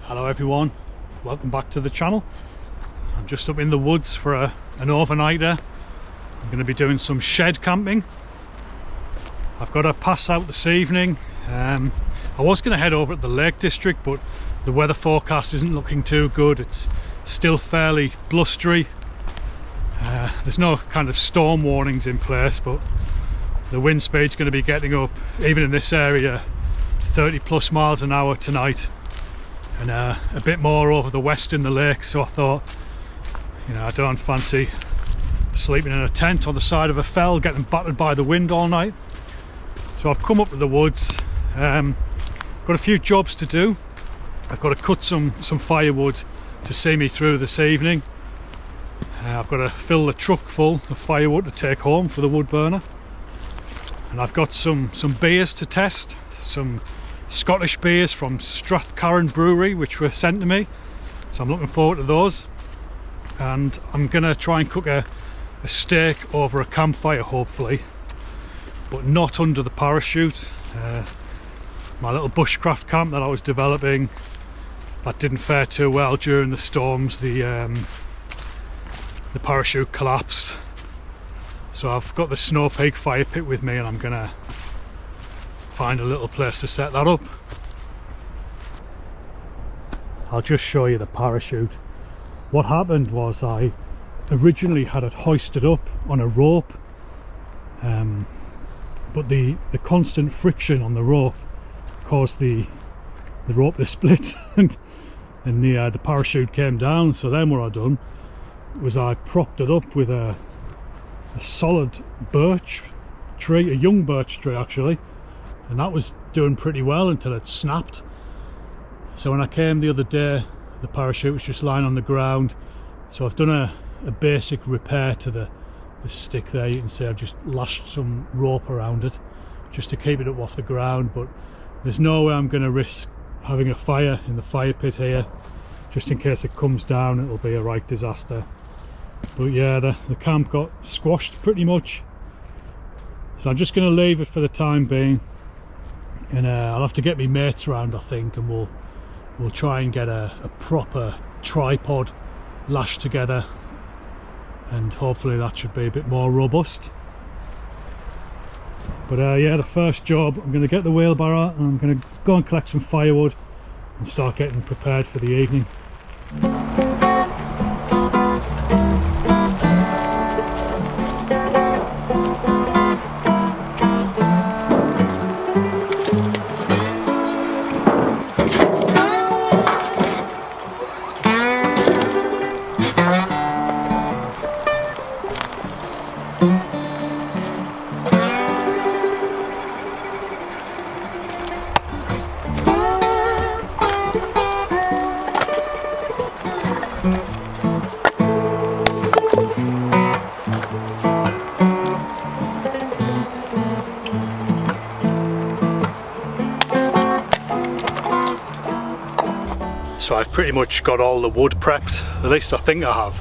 Hello everyone, welcome back to the channel. I'm just up in the woods for an overnighter. I'm going to be doing some shed camping. I've got a pass out this evening. I was going to head over to the Lake District, but the weather forecast isn't looking too good. It's still fairly blustery. There's no kind of storm warnings in place, but the wind speed's going to be getting up, even in this area, to 30 plus miles an hour tonight, and a bit more over the west in the lake. So I thought, you know, I don't fancy sleeping in a tent on the side of a fell, getting battered by the wind all night. So I've come up to the woods. Got a few jobs to do. I've got to cut some firewood to see me through this evening. I've got to fill the truck full of firewood to take home for the wood burner, and I've got some beers to test, some Scottish beers from Strathcarron Brewery which were sent to me, so I'm looking forward to those. And I'm gonna try and cook a steak over a campfire, hopefully, but not under the parachute. My little bushcraft camp that I was developing, that didn't fare too well during the storms. The parachute collapsed, so I've got the Snow Peak fire pit with me, and I'm gonna find a little place to set that up. I'll just show you the parachute. What happened was I originally had it hoisted up on a rope, but the constant friction on the rope caused the rope to split and the parachute came down. So then what I done was I propped it up with a solid birch tree, a young birch tree actually, and that was doing pretty well until it snapped. So when I came the other day, the parachute was just lying on the ground. So I've done a basic repair to the stick there. You can see I've just lashed some rope around it just to keep it up off the ground, but there's no way I'm going to risk having a fire in the fire pit here. Just in case it comes down, it'll be a right disaster. But yeah, the camp got squashed pretty much, so I'm just going to leave it for the time being, and I'll have to get my mates around, I think, and we'll try and get a proper tripod lashed together, and hopefully that should be a bit more robust. But yeah, the first job, I'm going to get the wheelbarrow and I'm going to go and collect some firewood and start getting prepared for the evening. So I've pretty much got all the wood prepped, at least I think I have.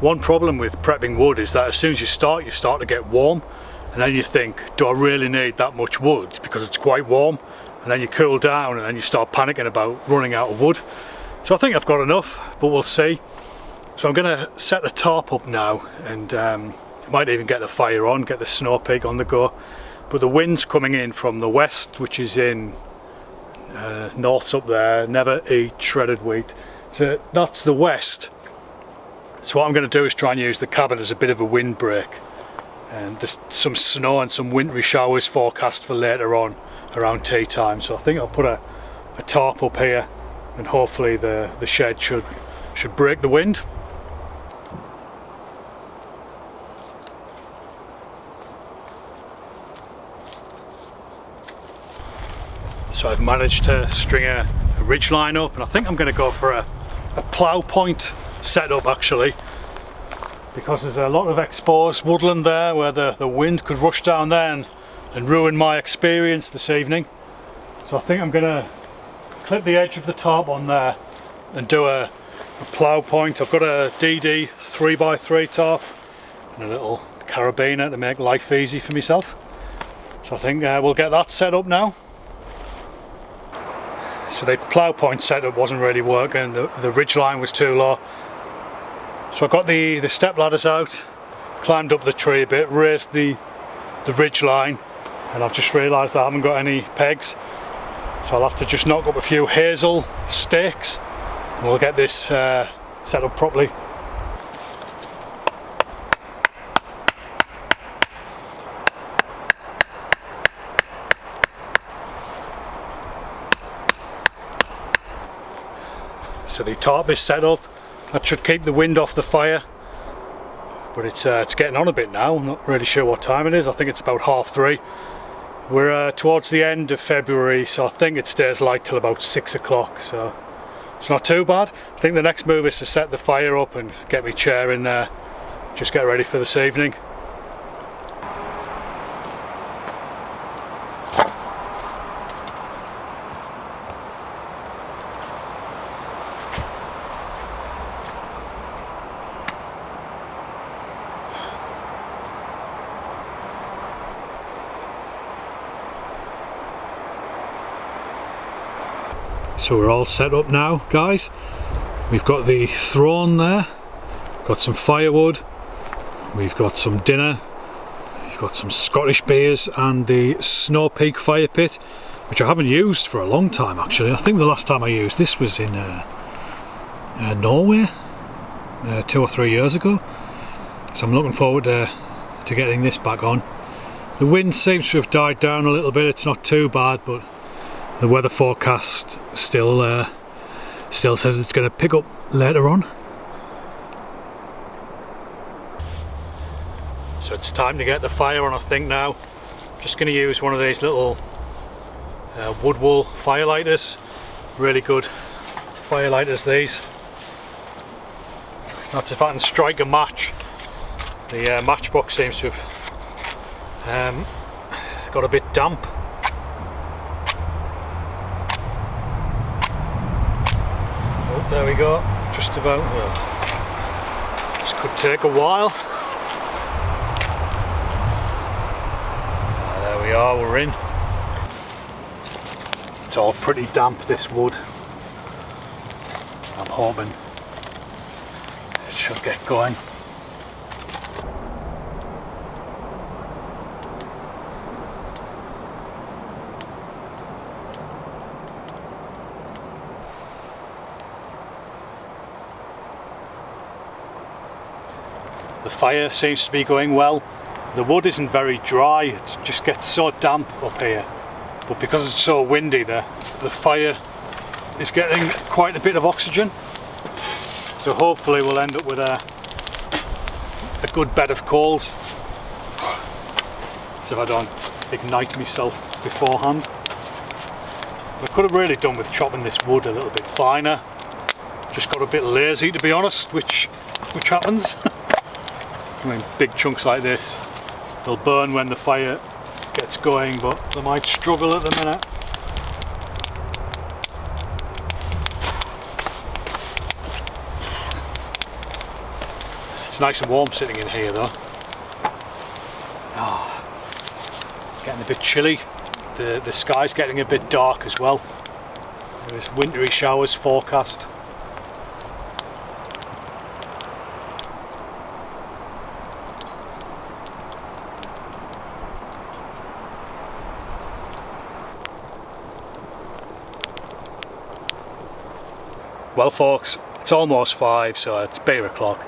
One problem with prepping wood is that as soon as you start to get warm, and then you think, do I really need that much wood because it's quite warm? And then you cool down and then you start panicking about running out of wood. So I think I've got enough, but we'll see. So I'm going to set the tarp up now, and might even get the fire on, get the Snow Peak on the go. But the wind's coming in from the west, which is in north's up there. Never eat shredded wheat. So that's the west. So what I'm going to do is try and use the cabin as a bit of a windbreak, and there's some snow and some wintry showers forecast for later on around tea time. So I think I'll put a tarp up here, and hopefully the shed should break the wind. So I've managed to string a ridge line up, and I think I'm going to go for a plow point setup actually, because there's a lot of exposed woodland there where the wind could rush down there and ruin my experience this evening. So I think I'm going to clip the edge of the tarp on there and do a plow point. I've got a DD 3x3 tarp and a little carabiner to make life easy for myself. So I think we'll get that set up now. So the plow point setup wasn't really working, the ridge line was too low. So I got the step ladders out, climbed up the tree a bit, raised the ridge line, and I've just realised I haven't got any pegs. So I'll have to just knock up a few hazel stakes and we'll get this set up properly. So the tarp is set up. That should keep the wind off the fire, but it's getting on a bit now. I'm not really sure what time it is. I think it's about 3:30. We're towards the end of February, so I think it stays light till about 6 o'clock, so it's not too bad. I think the next move is to set the fire up and get my chair in there, just get ready for this evening. So we're all set up now, guys. We've got the throne there, got some firewood, we've got some dinner, we've got some Scottish beers and the Snow Peak fire pit, which I haven't used for a long time actually. I think the last time I used this was in Norway 2 or 3 years ago. So I'm looking forward to getting this back on. The wind seems to have died down a little bit, it's not too bad, but the weather forecast still says it's going to pick up later on. So it's time to get the fire on, I think now. I'm just going to use one of these little wood wool fire lighters. Really good fire lighters these. That's if I can strike a match. The matchbox seems to have got a bit damp. There we go, just about. This could take a while. There we are, we're in. It's all pretty damp, this wood. I'm hoping it should get going. The fire seems to be going well. The wood isn't very dry, it just gets so damp up here. But because it's so windy, the fire is getting quite a bit of oxygen. So hopefully we'll end up with a good bed of coals. So if I don't ignite myself beforehand. I could have really done with chopping this wood a little bit finer. Just got a bit lazy, to be honest, which happens. I mean, big chunks like this, they'll burn when the fire gets going, but they might struggle at the minute. It's nice and warm sitting in here though. Oh, it's getting a bit chilly. The sky's getting a bit dark as well. There's wintry showers forecast. Well folks, it's almost 5, so it's beer o'clock,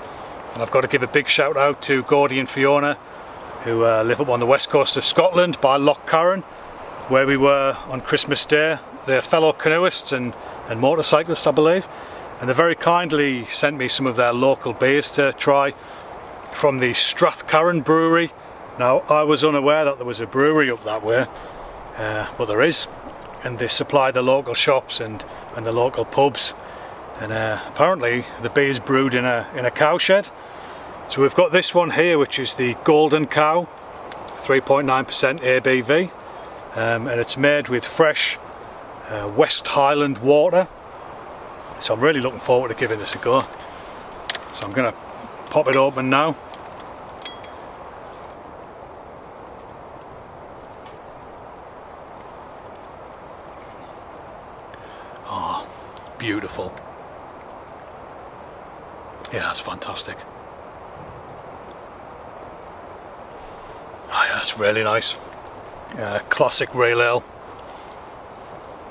and I've got to give a big shout out to Gordy and Fiona, who live up on the west coast of Scotland by Loch Carron, where we were on Christmas Day. They're fellow canoeists and motorcyclists, I believe, and they very kindly sent me some of their local beers to try from the Strathcarron Brewery. Now, I was unaware that there was a brewery up that way, but there is, and they supply the local shops and the local pubs. And apparently the beer is brewed in a cowshed. So we've got this one here, which is the Golden Cow, 3.9% ABV, and it's made with fresh West Highland water. So I'm really looking forward to giving this a go. So I'm going to pop it open now. beautiful. Yeah, that's fantastic. Oh yeah, that's really nice. Classic real ale.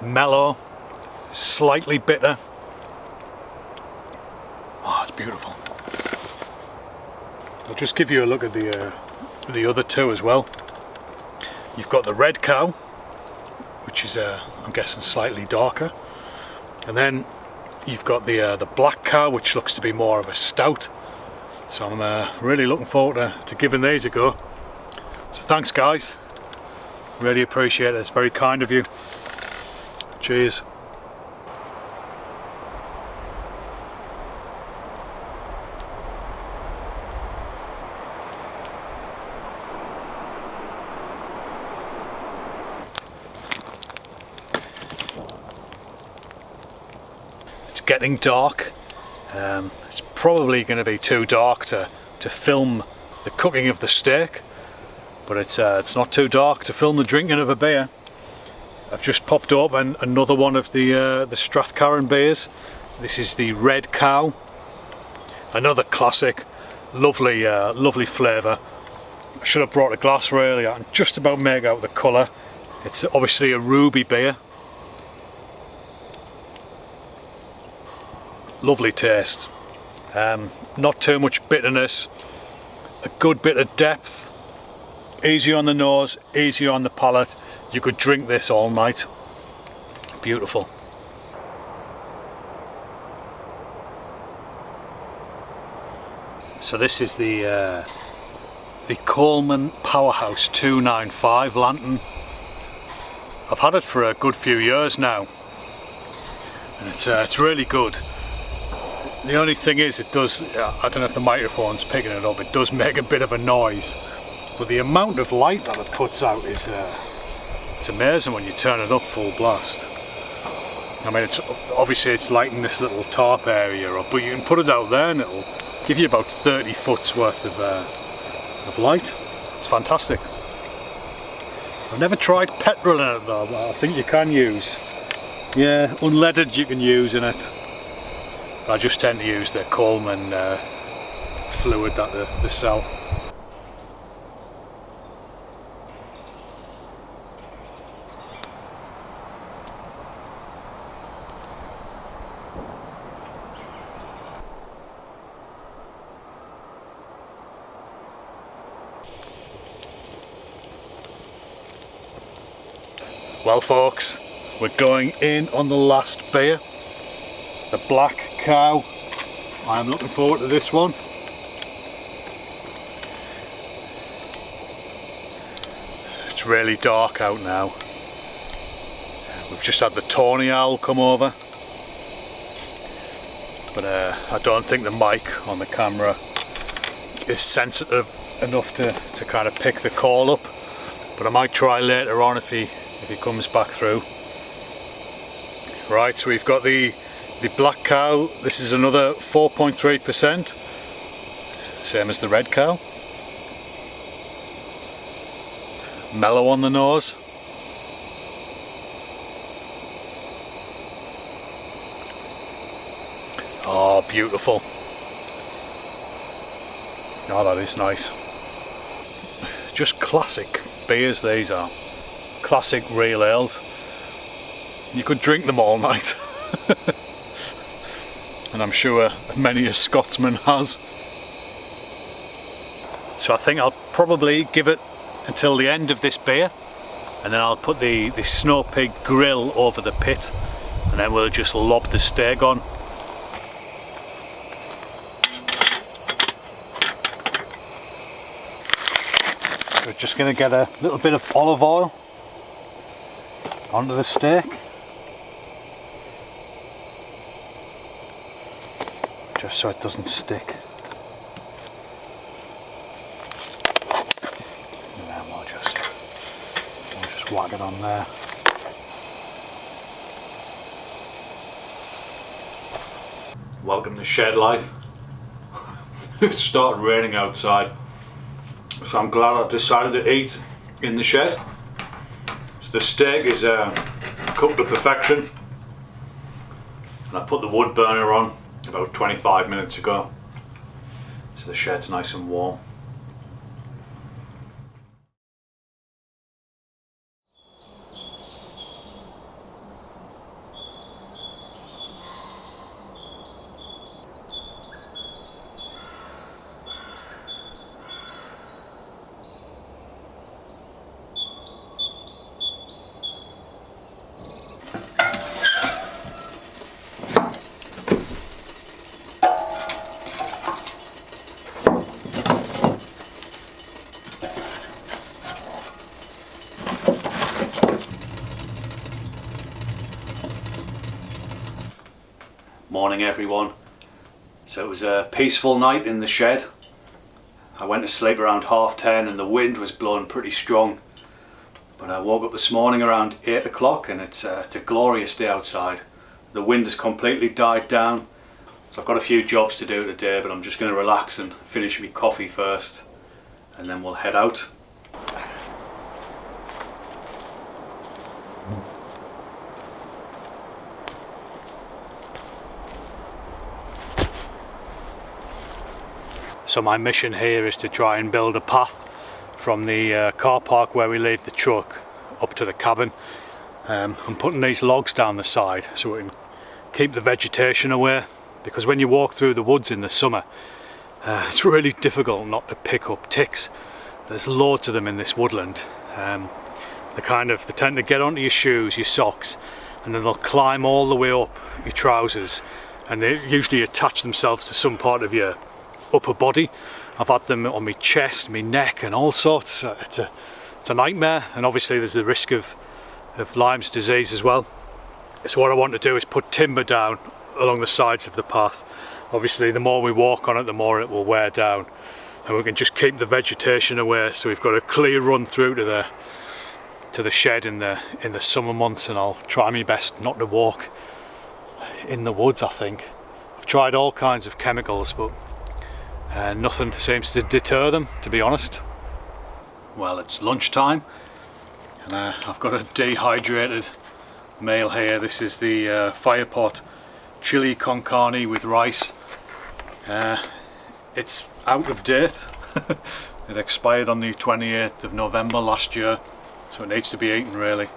Mellow, slightly bitter. Oh, it's beautiful. I'll just give you a look at the other two as well. You've got the red cow, which is I'm guessing slightly darker, and then you've got the black cow, which looks to be more of a stout. So I'm really looking forward to giving these a go. So thanks guys, really appreciate it. It's very kind of you. Cheers. It's getting dark. It's probably going to be too dark to film the cooking of the steak, but it's not too dark to film the drinking of a beer. I've just popped open another one of the Strathcarron beers. This is the Red Cow, another classic, lovely lovely flavour. I should have brought a glass really. I can just about make out the colour. It's obviously a ruby beer. Lovely taste. Not too much bitterness, a good bit of depth, easy on the nose, easy on the palate. You could drink this all night. Beautiful. So this is the Coleman Powerhouse 295 lantern. I've had it for a good few years now, and it's really good. The only thing is, it does, I don't know if the microphone's picking it up, it does make a bit of a noise, but the amount of light that it puts out is it's amazing when you turn it up full blast. I mean, it's obviously it's lighting this little tarp area up, but you can put it out there and it'll give you about 30 foot's worth of light. It's fantastic. I've never tried petrol in it though, but I think you can use. Yeah, unleaded you can use in it. I just tend to use the Coleman fluid that they sell. Well folks, we're going in on the last beer, the Black Cow. I'm looking forward to this one. It's really dark out now. We've just had the tawny owl come over, but I don't think the mic on the camera is sensitive enough to kind of pick the call up, but I might try later on if he comes back through. Right, so we've got the Black Cow. This is another 4.3%, same as the Red Cow. Mellow on the nose. Oh, beautiful. Oh, that is nice. Just classic beers these are. Classic real ales. You could drink them all night. And I'm sure many a Scotsman has. So I think I'll probably give it until the end of this beer, and then I'll put the Snow Pig grill over the pit, and then we'll just lob the steak on. We're just going to get a little bit of olive oil onto the steak. Just so it doesn't stick. And then we'll just whack it on there. Welcome to shed life. It started raining outside, so I'm glad I decided to eat in the shed. So the steak is cooked to perfection. and I put the wood burner on about 25 minutes ago, so the shed's nice and warm. Morning everyone. So it was a peaceful night in the shed. I went to sleep around 10:30 and the wind was blowing pretty strong, but I woke up this morning around 8 o'clock and it's a glorious day outside. The wind has completely died down, so I've got a few jobs to do today, but I'm just going to relax and finish my coffee first and then we'll head out. So my mission here is to try and build a path from the car park where we leave the truck up to the cabin. I'm putting these logs down the side so we can keep the vegetation away, because when you walk through the woods in the summer it's really difficult not to pick up ticks. There's loads of them in this woodland. They tend to get onto your shoes, your socks, and then they'll climb all the way up your trousers, and they usually attach themselves to some part of your upper body. I've had them on my chest, my neck and all sorts. It's a nightmare, and obviously there's the risk of Lyme's disease as well. So what I want to do is put timber down along the sides of the path. Obviously the more we walk on it, the more it will wear down, and we can just keep the vegetation away, so we've got a clear run through to the shed in the summer months. And I'll try my best not to walk in the woods. I think I've tried all kinds of chemicals, but nothing seems to deter them, to be honest. Well, it's lunchtime and I've got a dehydrated meal here. This is the fire pot chili con carne with rice. It's out of date. It expired on the 28th of November last year, so it needs to be eaten really.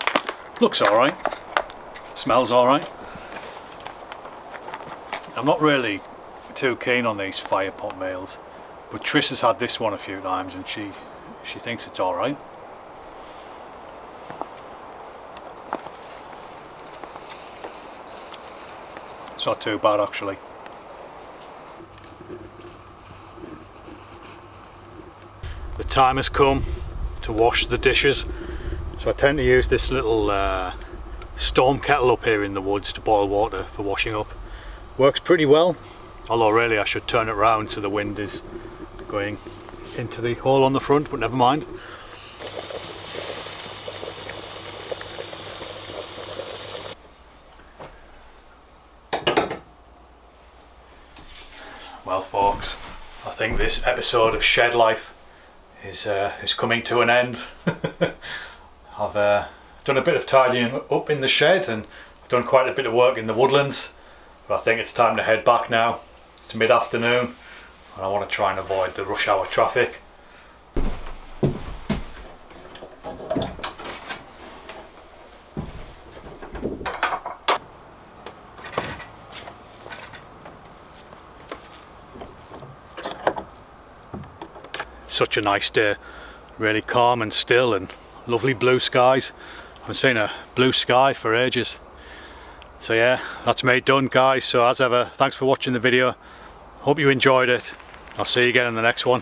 Looks alright, smells alright. I'm not really too keen on these fire pot meals, but Trish has had this one a few times and she thinks it's alright. It's not too bad actually. The time has come to wash the dishes, so I tend to use this little storm kettle up here in the woods to boil water for washing up. Works pretty well, although really I should turn it round so the wind is going into the hole on the front, but never mind. Well folks, I think this episode of Shed Life is coming to an end. I've done a bit of tidying up in the shed and I've done quite a bit of work in the woodlands, but I think it's time to head back now. It's mid-afternoon and I want to try and avoid the rush hour traffic. It's such a nice day, really calm and still and lovely blue skies. I haven't seen a blue sky for ages. So yeah, that's me done guys. So as ever, thanks for watching the video. Hope you enjoyed it. I'll see you again in the next one.